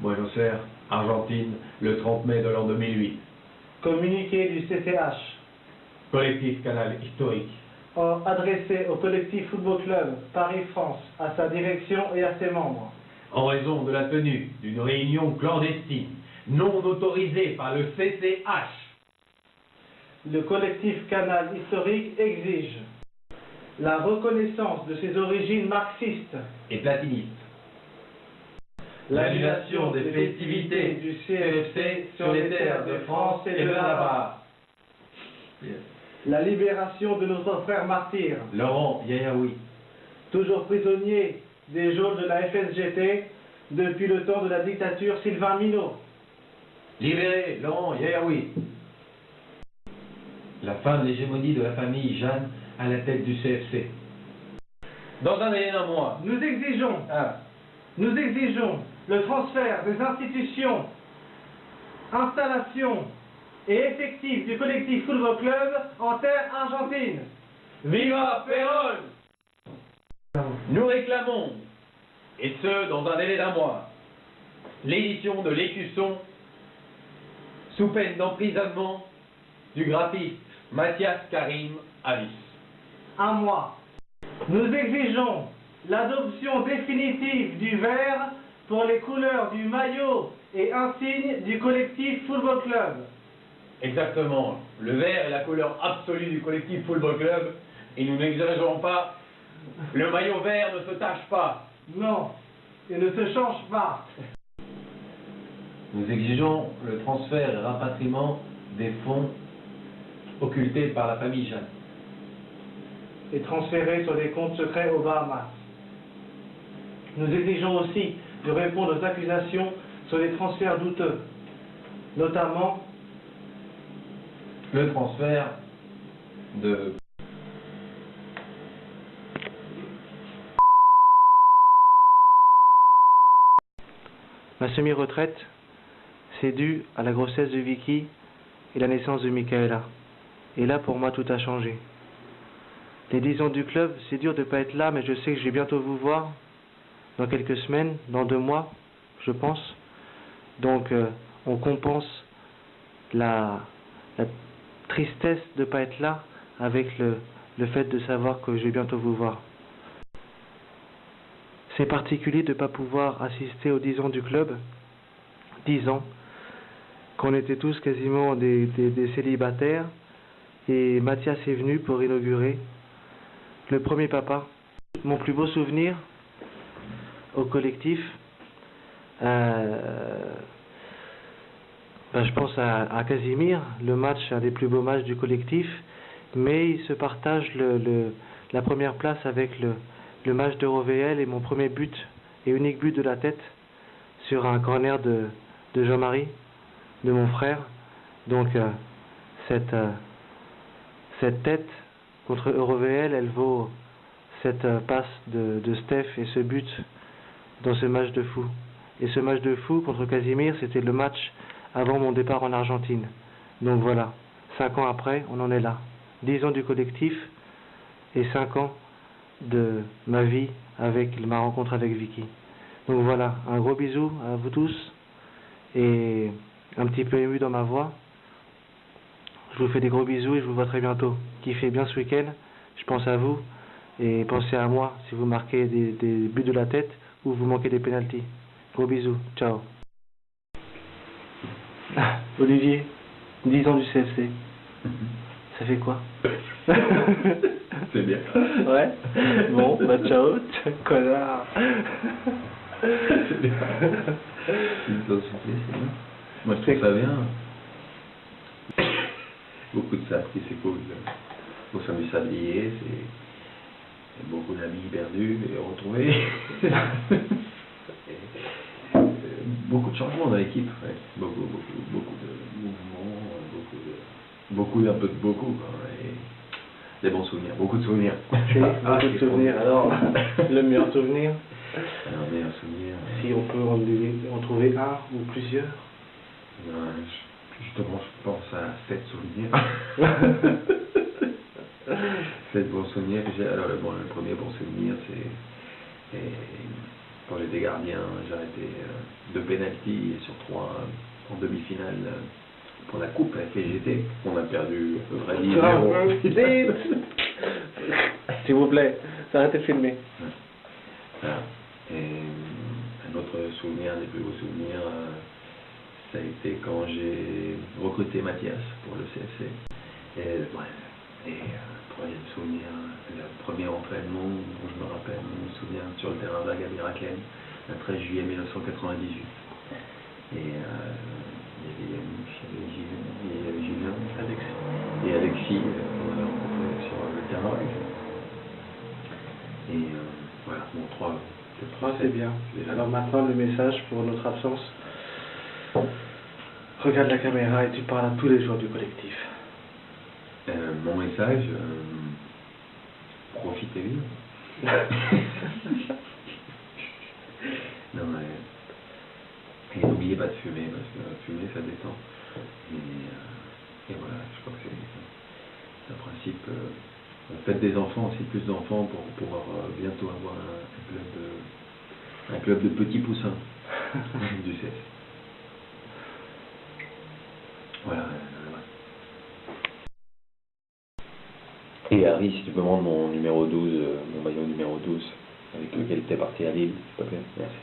Buenos Aires, Argentine, le 30 mai de l'an 2008. Communiqué du CCH. Collectif Canal Historique. Adressé au collectif Football Club Paris-France, à sa direction et à ses membres. En raison de la tenue d'une réunion clandestine, non autorisée par le CCH. Le collectif Canal Historique exige la reconnaissance de ses origines marxistes Et platiniste. L'annulation des festivités du CFC sur les terres de France et de Navarre. La libération de notre frère martyr, Laurent Yayaoui. toujours prisonnier des geôles de la FSGT depuis le temps de la dictature Sylvain Minot. Libéré Laurent Yayaoui. La fin de l'hégémonie de la famille Jeanne à la tête du CFC. Dans un délai d'un mois. Nous exigeons le transfert des institutions, installations et effectifs du collectif Football Club en terre argentine. Viva Perón! Nous réclamons, et ce dans un délai d'un mois, l'édition de l'Écusson sous peine d'emprisonnement du graphiste Mathias Karim Avis. Un mois. Nous exigeons l'adoption définitive du vert pour les couleurs du maillot et insigne du collectif Football Club. Exactement. Le vert est la couleur absolue du collectif Football Club et nous n'exagérons pas. Le maillot vert ne se tache pas. Non, il ne se change pas. Nous exigeons le transfert et rapatriement des fonds occultés par la famille Jeanne. Et transférés sur des comptes secrets aux Bahamas. Nous exigeons aussi de répondre aux accusations sur les transferts douteux, notamment le transfert de... Ma semi-retraite, c'est dû à la grossesse de Vicky et la naissance de Michaela. Et là, pour moi, tout a changé. Les 10 ans du club, c'est dur de ne pas être là, mais je sais que je vais bientôt vous voir, dans quelques semaines, dans 2 mois, je pense. Donc, on compense la tristesse de ne pas être là avec le fait de savoir que je vais bientôt vous voir. C'est particulier de ne pas pouvoir assister aux 10 ans du club, 10 ans, qu'on était tous quasiment des célibataires, et Mathias est venu pour inaugurer le premier papa. Mon plus beau souvenir au collectif, je pense à Casimir, le match, un des plus beaux matchs du collectif, mais il se partage la première place avec le match d'Eurovéel et mon premier but et unique but de la tête sur un corner de Jean-Marie, de mon frère. Donc cette tête contre Eurovéel, elle vaut cette passe de Steph et ce but dans ce match de fou. Et ce match de fou contre Casimir, c'était le match avant mon départ en Argentine. Donc voilà, 5 ans après, on en est là. 10 ans du collectif et 5 ans de ma vie avec ma rencontre avec Vicky. Donc voilà, un gros bisou à vous tous et un petit peu ému dans ma voix. Je vous fais des gros bisous et je vous vois très bientôt. Kiffez bien ce week-end, je pense à vous et pensez à moi si vous marquez des buts de la tête ou vous manquez des pénaltys. Gros bisous, ciao. Olivier, 10 ans du CFC. Ça fait quoi? C'est bien. Ouais. Bon, bah ciao, connard. C'est bien. C'est bien. Moi je trouve ça bien. Beaucoup de sacrifices, c'est cool. Au sein du sablier, c'est beaucoup d'amis perdus et retrouvés. Beaucoup de changements dans l'équipe, ouais. Beaucoup de mouvements, beaucoup d'un peu de beaucoup, quoi. Et des bons souvenirs, beaucoup de souvenirs. Beaucoup de souvenirs. Alors, le meilleur souvenir? Alors, meilleur souvenir. Si on peut en trouver un ou plusieurs. Justement, je pense à 7 souvenirs. 7 bons souvenirs que j'ai. Alors, le premier bon souvenir, c'est quand j'étais gardien, j'arrêtais 2 pénaltys sur 3 en demi-finale pour la coupe, la FGT. On a perdu à peu près 10-0. S'il vous plaît, arrêtez de filmer. Voilà. Et un autre souvenir, des plus beaux souvenirs, ça a été quand j'ai recruté Mathias pour le CFC. Et troisième souvenir, le premier entraînement où je me rappelle, je me souviens, sur le terrain vague à Miraken, le 13 juillet 1998. Et il y avait Yannick, il y avait Julien, et Alexis, on avait rencontré sur le terrain vague. Et voilà, bon, 3. C'est bien. Alors maintenant, le message pour notre absence. Regarde la caméra et tu parles à tous les joueurs du collectif. Mon message, profitez bien. Non, mais, et n'oubliez pas de fumer, parce que fumer ça détend. Et voilà, je crois que c'est un principe. Faites des enfants aussi, plus d'enfants pour pouvoir bientôt avoir un club de petits poussins du CES. Voilà. Et Harry, si tu peux me rendre mon numéro 12, mon maillot numéro 12, avec lequel tu es parti à Lille, s'il te plaît. Merci.